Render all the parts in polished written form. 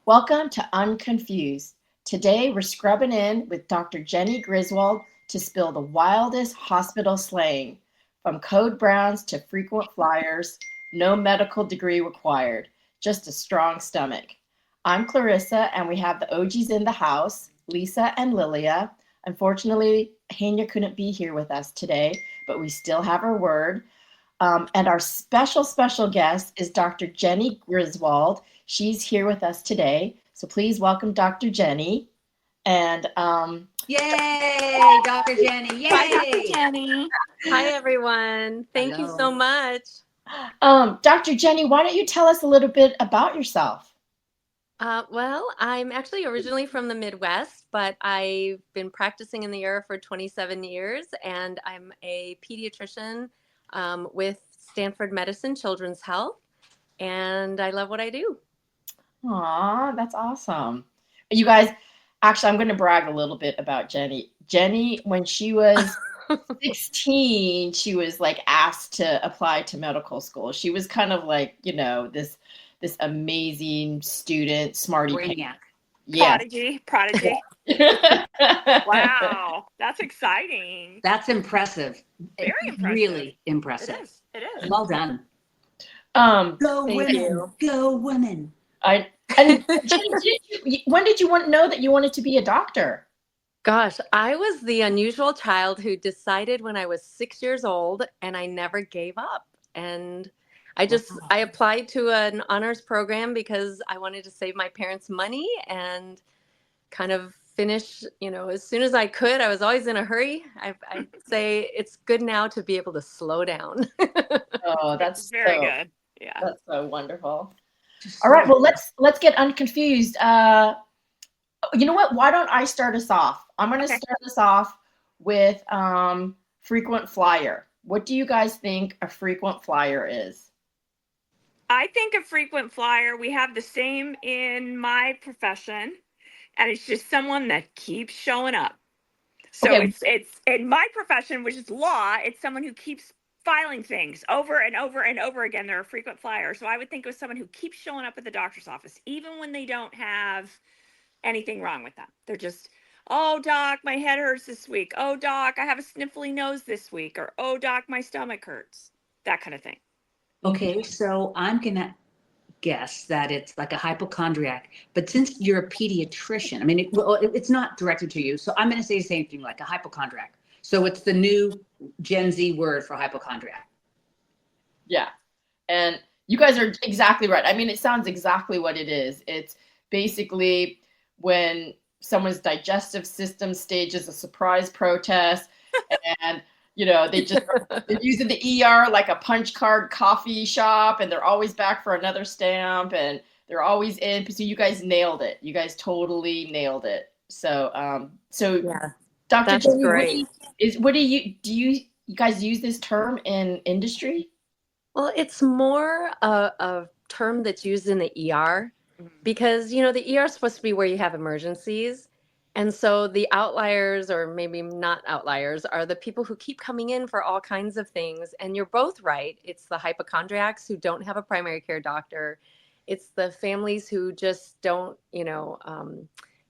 Welcome to Unconfused. Today we're scrubbing in with Dr. Jenny Griswold to spill the wildest hospital slang, from code browns to frequent flyers, no medical degree required, just a strong stomach. I'm Clarissa, and we have the OGs in the house, Lisa and Leilia. Unfortunately, Hanya couldn't be here with us today, but we still have her word. And our special guest is Dr. Jenny Griswold. She's here with us today. So please welcome Dr. Jenny. And Yay, Dr. Jenny. Yay. Hi, Dr. Jenny. Hi, everyone. Thank you so much. Dr. Jenny, why don't you tell us a little bit about yourself? Well, I'm actually originally from the Midwest, but I've been practicing in the area for 27 years, and I'm a pediatrician with Stanford Medicine Children's Health, and I love what I do. Aw, that's awesome. You guys, actually, I'm going to brag a little bit about Jenny. Jenny, when she was 16, she was like asked to apply to medical school. She was kind of like, this amazing student, smarty Brainiac. Yeah. Prodigy. Wow, that's exciting. That's impressive. Very impressive. Really impressive. It is. Well done. Go women. Go women. And Jenny, when did you know that you wanted to be a doctor? Gosh, I was the unusual child who decided when I was 6 years old, and I never gave up. And I applied to an honors program because I wanted to save my parents money and kind of finish, as soon as I could. I was always in a hurry. I'd say it's good now to be able to slow down. Oh, that's very good. Yeah. That's so wonderful. All right, well, let's get unconfused. You know what? Why don't I start us off? I'm going to start us off with frequent flyer. What do you guys think a frequent flyer is? I think a frequent flyer, we have the same in my profession, and it's just someone that keeps showing up. So it's in my profession, which is law, it's someone who keeps filing things over and over and over again. They're a frequent flyer. So I would think of someone who keeps showing up at the doctor's office, even when they don't have anything wrong with them. They're just, oh, doc, my head hurts this week. Oh, doc, I have a sniffly nose this week. Or, oh, doc, my stomach hurts. That kind of thing. Okay, so I'm going to guess that it's like a hypochondriac. But since you're a pediatrician, I mean, it's not directed to you. So I'm going to say the same thing, like a hypochondriac. So it's the new Gen Z word for hypochondriac. Yeah. And you guys are exactly right. I mean, it sounds exactly what it is. It's basically when someone's digestive system stages a surprise protest and, they're using the ER like a punch card coffee shop, and they're always back for another stamp, and they're always in. So you guys nailed it. You guys totally nailed it. So, Yeah. Dr. That's Jenny, great. do you guys use this term in industry? Well, it's more a term that's used in the ER because, the ER is supposed to be where you have emergencies. And so the outliers, or maybe not outliers, are the people who keep coming in for all kinds of things. And you're both right. It's the hypochondriacs who don't have a primary care doctor. It's the families who just don't,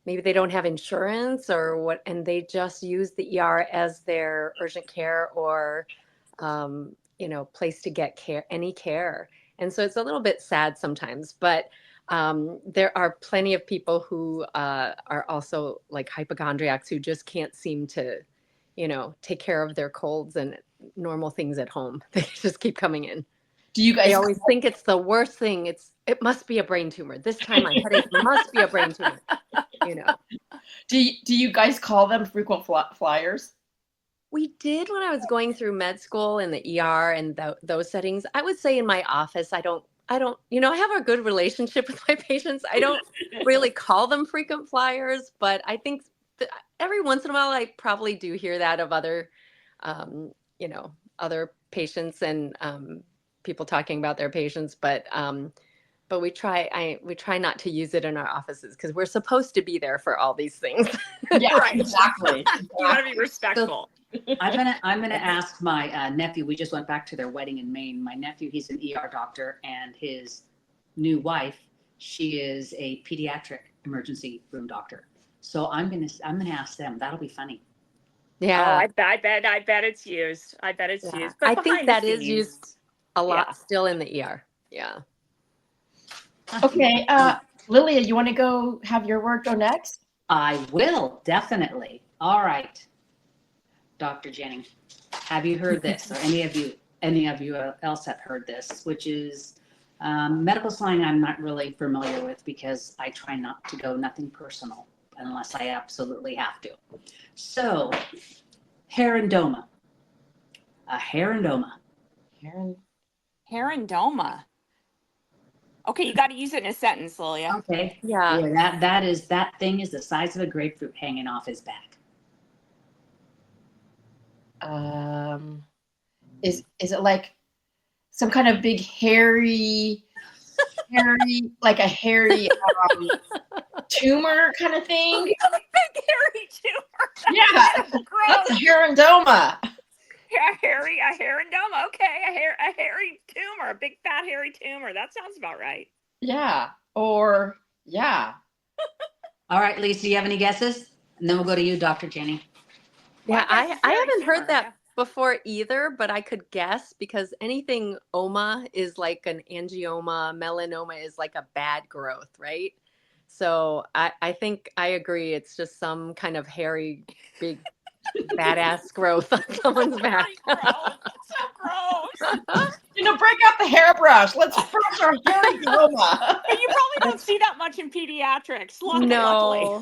maybe they don't have insurance or what, and they just use the ER as their urgent care or, place to get any care. And so it's a little bit sad sometimes, but there are plenty of people who are also like hypochondriacs who just can't seem to, take care of their colds and normal things at home. They just keep coming in. Do you guys? They always think it's the worst thing. It must be a brain tumor. This time my headache must be a brain tumor. Do you guys call them frequent flyers? We did when I was going through med school in the ER and those settings. I would say in my office, I don't, I have a good relationship with my patients. I don't really call them frequent flyers, but I think every once in a while, I probably do hear that of other, other patients and people talking about their patients. But we try not to use it in our offices because we're supposed to be there for all these things. Yeah, right. Exactly. You want to be respectful. I'm gonna ask my nephew. We just went back to their wedding in Maine. My nephew, he's an ER doctor, and his new wife, She is a pediatric emergency room doctor. So I'm gonna ask them. That'll be funny. Yeah. Oh, I bet it's used. I bet it's used. But I think behind the that is scenes, used a lot Yeah. still in the ER. Yeah. Okay, Lilia, you want to go have your word go next? I will, definitely. All right. Dr. Jennings, have you heard this, or any of you else have heard this, which is medical slang I'm not really familiar with because I try not to go nothing personal unless I absolutely have to. So, herindoma. A herindoma. Herindoma. Okay, you got to use it in a sentence, Lilia. Okay. Yeah. Yeah, that thing is the size of a grapefruit hanging off his back. Is it like some kind of big hairy, like a hairy tumor kind of thing? Big hairy tumor. Yeah, that's a herindoma. A herindoma. Okay, a hairy tumor, a big fat hairy tumor. That sounds about right. Yeah, or yeah. All right, Lisa, do you have any guesses? And then we'll go to you, Dr. Jenny. Yeah, I guess it's I hairy haven't tumor, heard that before either, but I could guess because anything oma is like an angioma, melanoma is like a bad growth, right? So I think I agree. It's just some kind of hairy, big, badass growth on someone's back. Gross. So gross. Break out the hairbrush. Let's brush our herindoma. But you probably don't see that much in pediatrics. Luckily. No,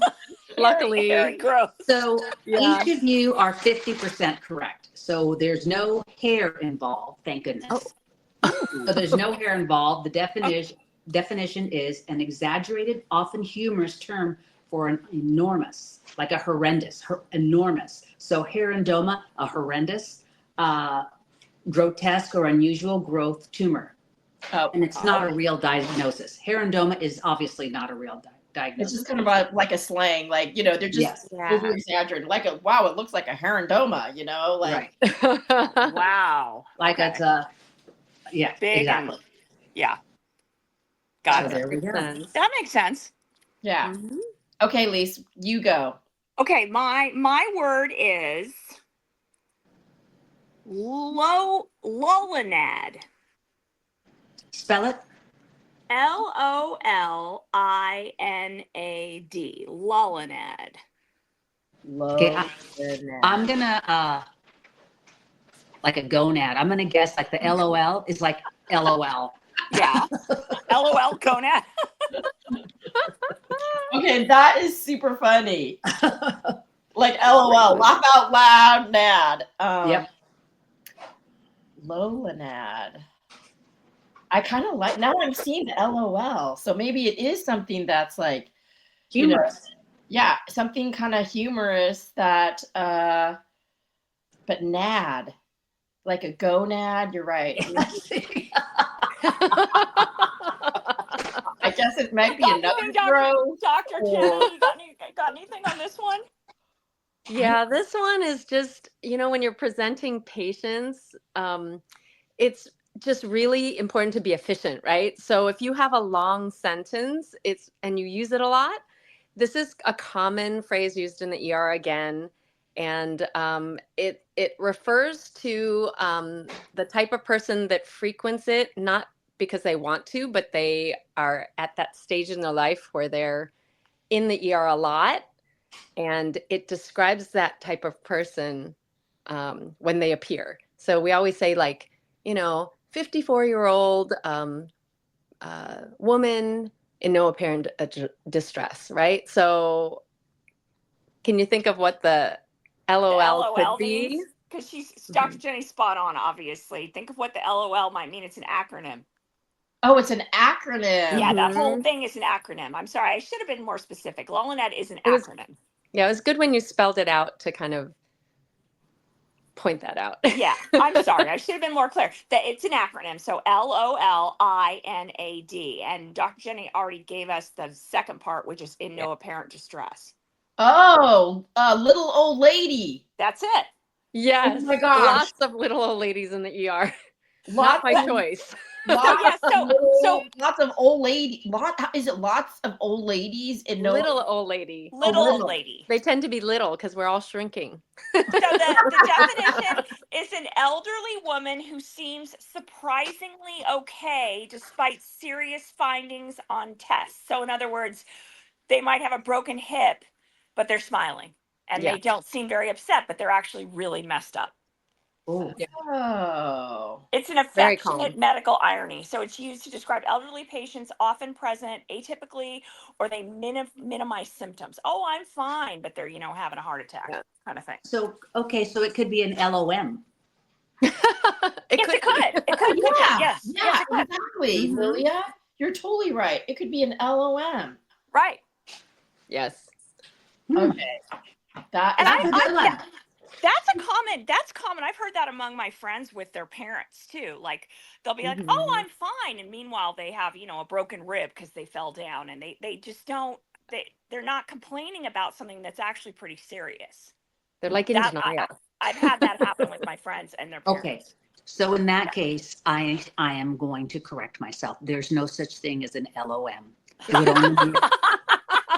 luckily. Hairy growth. So Yeah. each of you are 50% correct. So there's no hair involved, thank goodness. So there's no hair involved. The definition is an exaggerated, often humorous term for an enormous, like a horrendous, enormous. So herindoma, a horrendous, grotesque or unusual growth tumor. Oh, And it's not a real diagnosis. Herindoma is obviously not a real diagnosis. It's just kind of like a slang, like they're just Yes. over exaggerating. Like wow, it looks like a herindoma, like Right. Wow. Like Okay. it's a, yeah, Big exactly. Yeah. Got So it. there we go. That makes sense. yeah. Mhm. Okay, Lise, you go. Okay, my word is Lolinad. Spell it. Lolinad. Lolinad. Okay, I'm gonna like a gonad. I'm gonna guess like the LOL is like LOL. Yeah. LOL gonad. Okay, that is super funny. Like LOL, laugh out loud, nad. Yep. Lolinad. I kind of like, now I'm seeing the LOL. So maybe it is something that's like, Humorous. yeah, something kind of humorous that, but nad, like a gonad, you're right. I guess it might be another growth. Dr. Jenny, you got anything on this one? Yeah, this one is just, when you're presenting patients, it's just really important to be efficient, right? So if you have a long sentence, and you use it a lot, this is a common phrase used in the ER again, and it refers to the type of person that frequents it, not because they want to, but they are at that stage in their life where they're in the ER a lot. And it describes that type of person when they appear. So we always say 54-year-old woman in no apparent distress, right? So can you think of what the LOL could be? Because Dr. Jenny's spot on, obviously. Think of what the LOL might mean. It's an acronym. Oh, it's an acronym. Yeah, that whole thing is an acronym. I'm sorry, I should have been more specific. Lolinad is an acronym. Yeah, it was good when you spelled it out to kind of point that out. Yeah, I'm sorry. I should have been more clear. It's an acronym. So LOLINAD. And Dr. Jenny already gave us the second part, which is in no apparent distress. Oh, little old lady. That's it. Yes. Oh my gosh. Lots of little old ladies in the ER. Not by choice. Lots of old lady. Is it lots of old ladies in no Little old lady. Little old lady. They tend to be little because we're all shrinking. So the definition is an elderly woman who seems surprisingly okay despite serious findings on tests. So in other words, they might have a broken hip, but they're smiling. And they don't seem very upset, but they're actually really messed up. Oh. Oh. It's an affectionate medical irony. So it's used to describe elderly patients often present atypically, or they minimize symptoms. Oh, I'm fine, but they're, having a heart attack kind of thing. So, okay, so it could be an LOM. It could. Yes. Yeah, exactly. Mm-hmm. Leilia, you're totally right. It could be an LOM. Right. Yes. Okay. That's a good one. That's common. I've heard that among my friends with their parents too. Like they'll be like, "Oh, I'm fine," and meanwhile they have a broken rib because they fell down, and they just don't. They're not complaining about something that's actually pretty serious. They're like in denial. I've had that happen with my friends and their parents. Okay, so in that case, I am going to correct myself. There's no such thing as an LOM. It would only be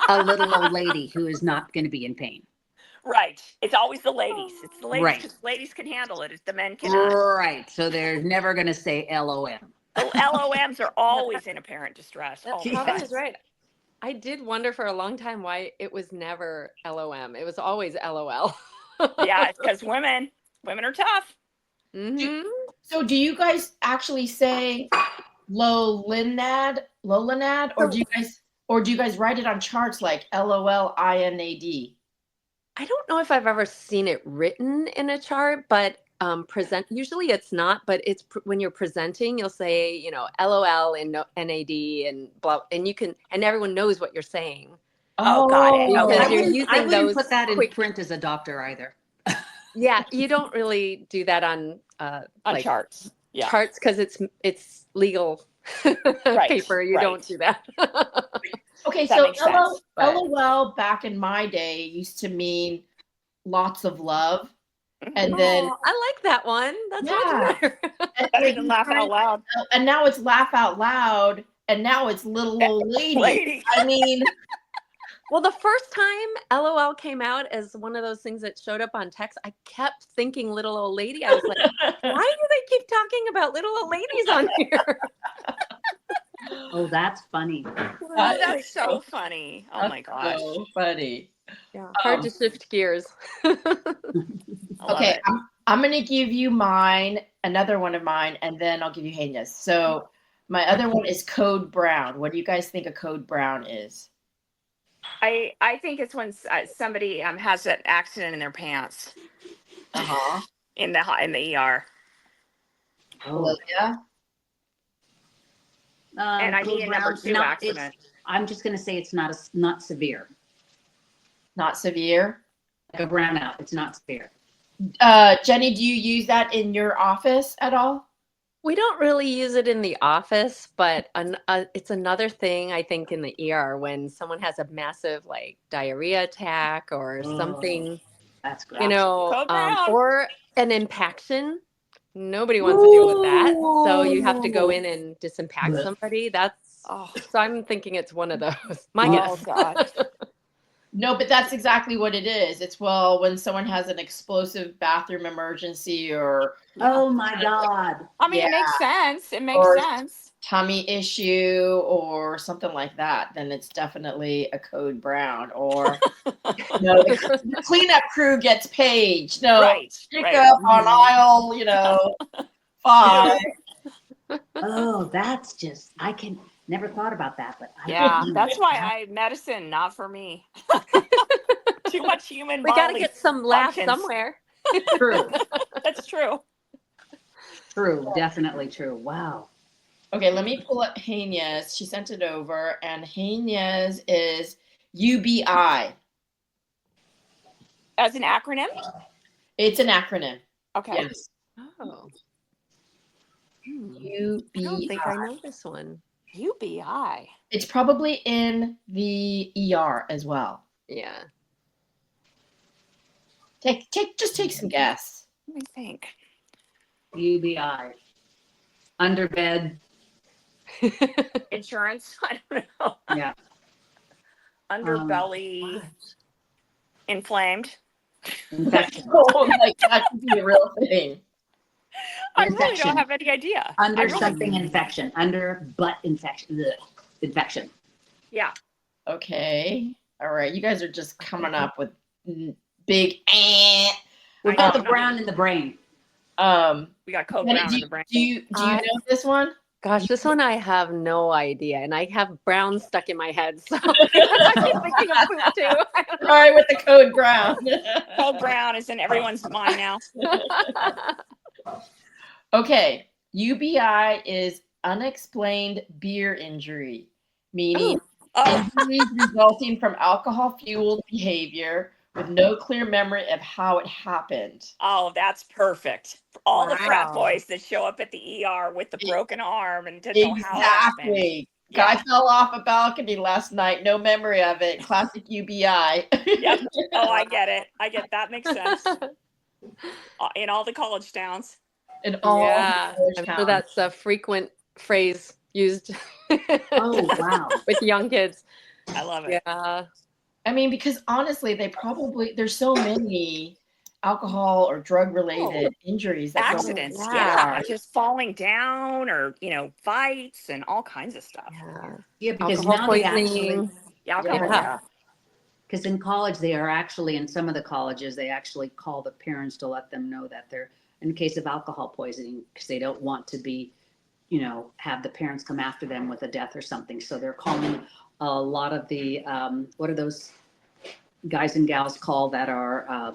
a little old lady who is not going to be in pain. Right. It's always the ladies. It's the ladies because ladies can handle it. It's the men cannot. Right. So they're never going to say LOM. The LOMs are always in apparent distress. That is right. I did wonder for a long time why it was never LOM. It was always LOL. Yeah, it's because women are tough. Mm-hmm. So do you guys actually say Lolinad, or do you guys write it on charts like LOLINAD? I don't know if I've ever seen it written in a chart, but usually it's not, but it's when you're presenting, you'll say, LOL and NAD and blah, and and everyone knows what you're saying. Oh, got it. Because I wouldn't put that in print as a doctor either. Yeah, you don't really do that on charts. Yeah. Charts because it's legal paper. You don't do that. Okay, so LOL back in my day used to mean lots of love. And then I like that one. That's much better. And laugh out loud. And now it's laugh out loud. And now it's little old lady. I mean, well, the first time LOL came out as one of those things that showed up on text, I kept thinking little old lady. I was like, why do they keep talking about little old ladies on here? Oh, that's funny. That's so funny. Oh my gosh. So funny. Yeah, hard to shift gears. Okay, I'm going to give you another one of mine, and then I'll give you Hanyas. So my other one is Code Brown. What do you guys think a Code Brown is? I think it's when somebody has an accident in their pants. In the ER. Oh yeah. And I mean a number 2 accident. I'm just going to say it's not severe. Not severe? Like a brownout. It's not severe. Jenny, do you use that in your office at all? We don't really use it in the office, but it's another thing I think in the ER when someone has a massive diarrhea attack or something. That's great. Or an impaction. Nobody wants to deal with that. So you have to go in and disimpact somebody. So I'm thinking it's one of those. My guess. Oh, God. No, but that's exactly what it is. It's when someone has an explosive bathroom emergency or... Oh, my God. I mean, it makes sense. It makes sense. Tummy issue or something like that, then it's definitely a Code Brown. Or the cleanup crew gets paged. Pick up on aisle, 5. Oh, that's just, never thought about that. But that's why medicine, not for me. Too much human. We got to get some laughs somewhere. True. That's true. True. Definitely true. Wow. Okay, let me pull up Hanyas. She sent it over, and Hanyas is UBI. As an acronym? It's an acronym. Okay. Yes. Oh. UBI. I don't think I know this one. UBI. It's probably in the ER as well. Yeah. Just take some guess. Let me think. UBI. Underbed. Insurance? I don't know. Yeah. Underbelly inflamed. Infection. Oh, like that could be a real thing. I really Infection. don't have any idea. Under really, something infection. Under butt infection. Ugh. Infection. yeah. Okay. All right. You guys are just coming up with big. We've got the brown in the brain. We got code brown in the brain. Do you know this one? Gosh, this one I have no idea, and I have brown stuck in my head, so I keep thinking of poop too. All right, with the code brown. Code brown is in everyone's mind now. Okay, UBI is unexplained beer injury, meaning injuries resulting from alcohol-fueled behavior with no clear memory of how it happened. Oh, that's perfect. For all the frat boys that show up at the ER with the broken arm and didn't know how it happened. Exactly. Guy fell off a balcony last night. No memory of it. Classic UBI. Yep. Oh, I get it. That makes sense. In all the college towns. In all I'm sure that's a frequent phrase used. Oh, wow. With young kids. I love it. Yeah. I mean, because honestly, there's so many alcohol or drug related injuries. That accidents. Yeah. Just falling down or, fights and all kinds of stuff. Yeah, because alcohol now poisoning. Because in college, they are actually, in some of the colleges, they actually call the parents to let them know that they're in case of alcohol poisoning, because they don't want to be, have the parents come after them with a death or something. So they're calling a lot of the, what are those guys and gals call that are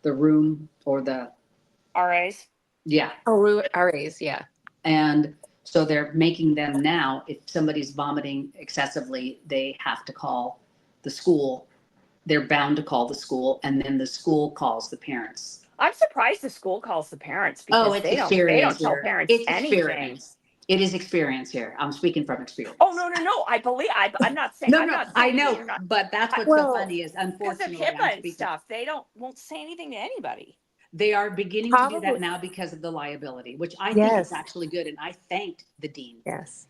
the room or the RAs? Yeah. Oh, RAs, yeah. And so they're making them now, if somebody's vomiting excessively, they have to call the school. They're bound to call the school, and then the school calls the parents. I'm surprised the school calls the parents because they don't tell parents anything. It is experience here. I'm speaking from experience. Oh, no. I'm not saying. I know, but that's what's so funny is, unfortunately, because of HIPAA and stuff, they won't say anything to anybody. They are beginning to do that now because of the liability, which I think is actually good. And I thanked the dean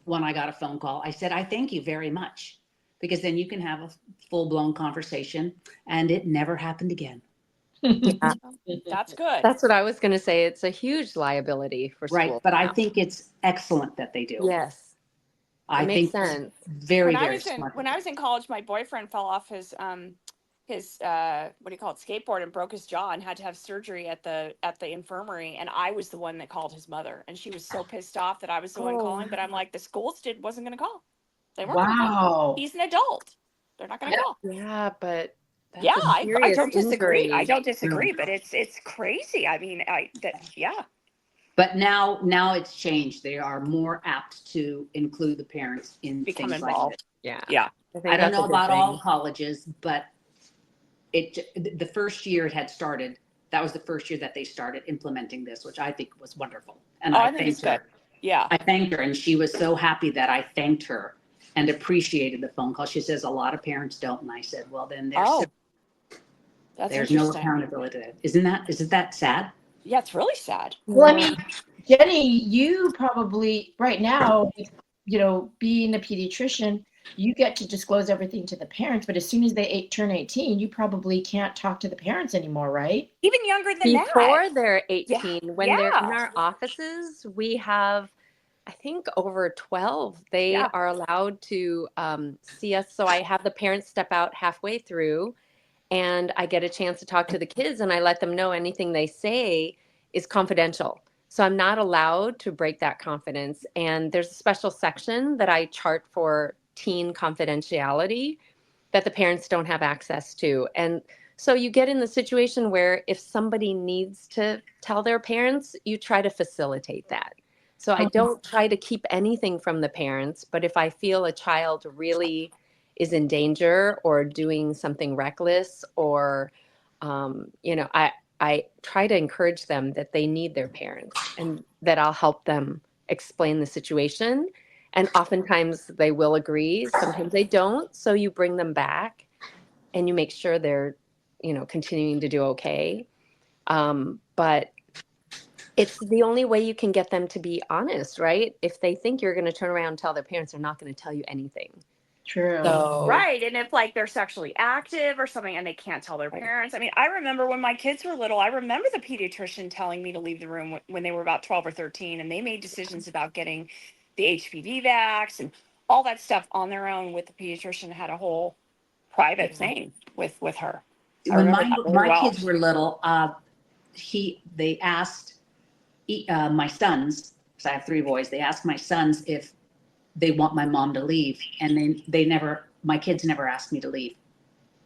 when I got a phone call. I said, I thank you very much, because then you can have a full-blown conversation, and it never happened again. Yeah. That's good. That's what I was going to say. It's a huge liability for school. Right, but I think it's excellent that they do. Yes. I think sense. Very smart. When I was in college, my boyfriend fell off his skateboard and broke his jaw and had to have surgery at the infirmary, and I was the one that called his mother, and she was so pissed off that I was the one calling, but I'm like, the school wasn't going to call. They weren't gonna call. He's an adult. They're not going to call. Yeah, but I don't disagree. I don't disagree, but it's crazy. I mean, But now it's changed. They are more apt to include the parents in things involved. Like Yeah. I don't know about all colleges, but the first year it had started. That was the first year that they started implementing this, which I think was wonderful. And I thanked her. Yeah. I thanked her, and she was so happy that I thanked her and appreciated the phone call. She says a lot of parents don't, and I said, well, then there's no accountability to that. Isn't that sad? Yeah, it's really sad. Well, I mean, Jenny, you probably right now, being a pediatrician, you get to disclose everything to the parents, but as soon as they turn 18, you probably can't talk to the parents anymore, right? Even younger than that. Before they're 18, when they're in our offices, we have, I think, over 12. They are allowed to see us. So I have the parents step out halfway through, and I get a chance to talk to the kids, and I let them know anything they say is confidential. So I'm not allowed to break that confidence. And there's a special section that I chart for teen confidentiality that the parents don't have access to. And so you get in the situation where if somebody needs to tell their parents, you try to facilitate that. So I don't try to keep anything from the parents, but if I feel a child really is in danger or doing something reckless, or, I try to encourage them that they need their parents and that I'll help them explain the situation. And oftentimes they will agree. Sometimes they don't. So you bring them back and you make sure they're, continuing to do okay. But It's the only way you can get them to be honest, right? If they think you're going to turn around and tell their parents, they're not going to tell you anything. True. So, Right. And if like they're sexually active or something and they can't tell their parents. I mean, I remember when my kids were little, I remember the pediatrician telling me to leave the room when they were about 12 or 13, and they made decisions about getting the HPV vax and all that stuff on their own with the pediatrician, had a whole private thing with her. When my kids were little, they asked my sons, because I have 3 boys, they asked my sons if they want my mom to leave, and my kids never asked me to leave.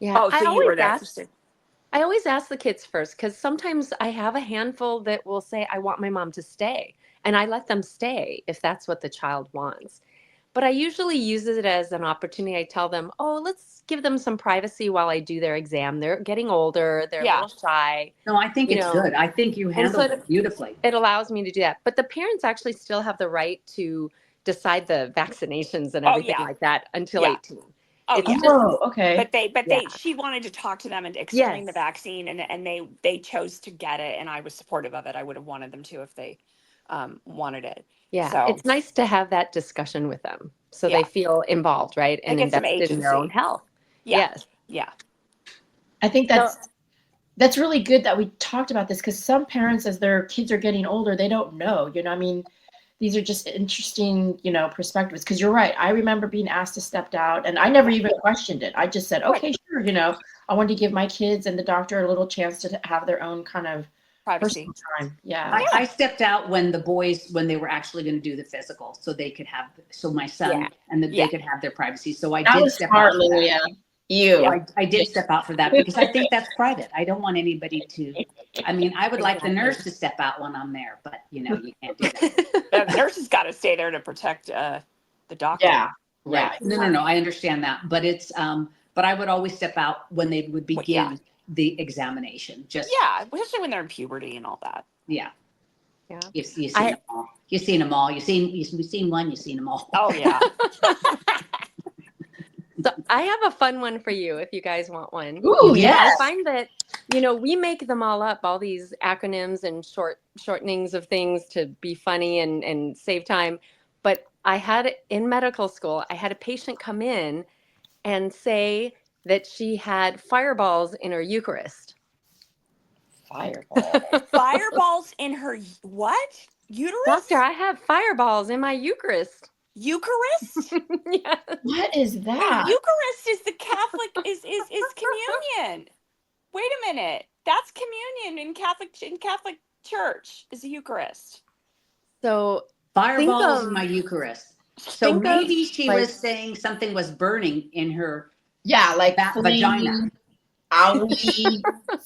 yeah. Oh, so you were that interested. I always ask the kids first, because sometimes I have a handful that will say, I want my mom to stay. And I let them stay if that's what the child wants. But I usually use it as an opportunity. I tell them, oh, let's give them some privacy while I do their exam. They're getting older. They're a little shy. No, I think it's good. I think you handled it beautifully. It allows me to do that. But the parents actually still have the right to decide the vaccinations and everything like that until 18. Okay. But she wanted to talk to them and explain the vaccine, and they chose to get it, and I was supportive of it. I would have wanted them to if they wanted it. Yeah, so it's nice to have that discussion with them so they feel involved, right? And invested in their own health. Yes. Yeah. I think that's really good that we talked about this, because some parents, as their kids are getting older, they don't know, I mean, these are just interesting, perspectives, because you're right. I remember being asked to step out, and I never even questioned it. I just said, okay, sure. I wanted to give my kids and the doctor a little chance to have their own kind of privacy time. Yeah. I stepped out when they were actually going to do the physical, so they could have, my son and they could have their privacy. So I did step out. Leilia. I did step out for that, because I think that's private. I don't want anybody to. I mean, I would like the nurse to step out when I'm there, but you can't do that. The nurse has got to stay there to protect the doctor. Yeah. Right. Yeah. No. I understand that, but it's but I would always step out when they would begin the examination. Especially when they're in puberty and all that. Yeah. You've seen them all. You've seen them all. You've seen one. You've seen them all. Oh yeah. So I have a fun one for you if you guys want one. Ooh, yes. I find that, we make them all up, all these acronyms and shortenings of things to be funny and save time. But in medical school, I had a patient come in and say that she had fireballs in her Eucharist. Fireballs in her what? Uterus? Doctor, I have fireballs in my Eucharist. Eucharist? Yes. What is that? Eucharist is the Catholic is communion. Wait a minute. That's communion in Catholic Church is the Eucharist. So fireballs in my Eucharist. So maybe she was saying something was burning in her like that vagina.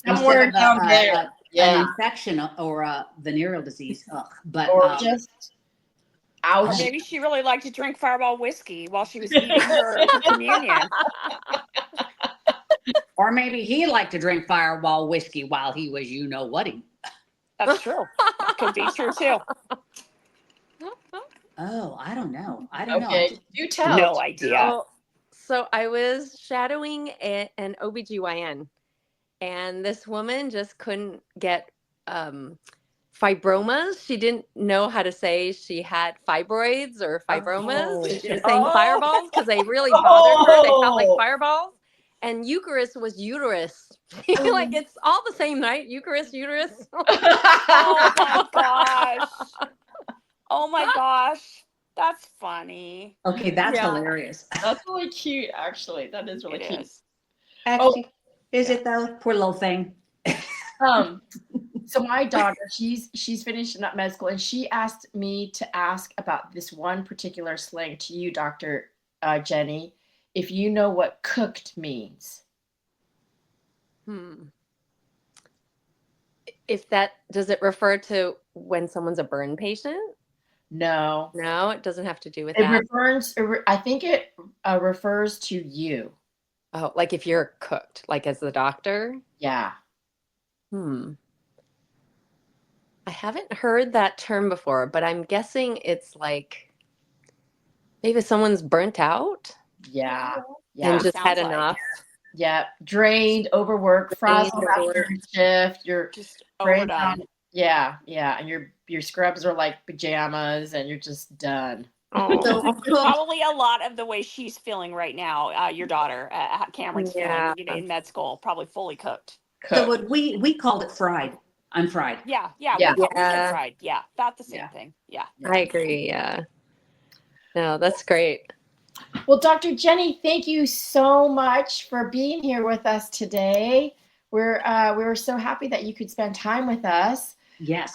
Somewhere down there. An infection or a venereal disease. Or just Or maybe she really liked to drink Fireball whiskey while she was eating her communion. Or maybe he liked to drink Fireball whiskey while he was, what-ing. That's true. Could be true too. Oh, I don't know. You tell. No idea. So I was shadowing an OBGYN, and this woman just couldn't get fibromas. She didn't know how to say she had fibroids or fibromas. She was saying fireballs because they really bothered her. They felt like fireballs. And Eucharist was uterus. Like, it's all the same, right? Eucharist, uterus. Oh my gosh. Oh my gosh. That's funny. Okay, that's hilarious. That's really cute, actually. That is really cute. Actually, is it though? Poor little thing. So my daughter, she's finishing up med school, and she asked me to ask about this one particular slang to you, Dr. Jenny, if you know what cooked means. Does it refer to when someone's a burn patient? No, it doesn't have to do with that. I think it refers to you. Oh, like if you're cooked, like as the doctor? Yeah. I haven't heard that term before, but I'm guessing it's like maybe someone's burnt out. Yeah. And just had enough. Yeah. Drained, overworked, frazzled after your shift. You're just overdone. Yeah. And you're your scrubs are like pajamas and you're just done. So probably a lot of the way she's feeling right now, your daughter, Cameron's feeling in med school, probably fully cooked. So what we called it fried. I'm fried. Yeah. We said fried. Yeah, about the same thing. Yeah. I agree. Yeah. No, that's great. Well, Dr. Jenny, thank you so much for being here with us today. We were so happy that you could spend time with us. Yes.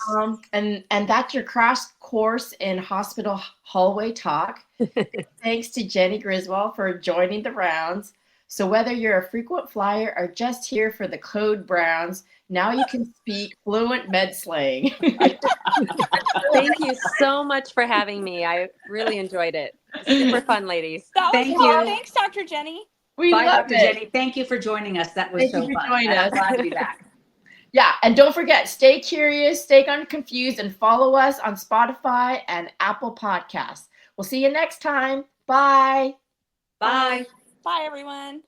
And that's your crash course in hospital hallway talk. Thanks to Jenny Griswold for joining the rounds. So whether you're a frequent flyer or just here for the code browns, now you can speak fluent med slang. Thank you so much for having me. I really enjoyed it. Super fun, ladies. Thank you. Thanks, Dr. Jenny. Bye, Dr. Jenny. Thank you for joining us. That was so fun. I'm glad to be back. Yeah, and don't forget, stay curious, stay unconfused, and follow us on Spotify and Apple Podcasts. We'll see you next time. Bye. Bye. Bye, everyone.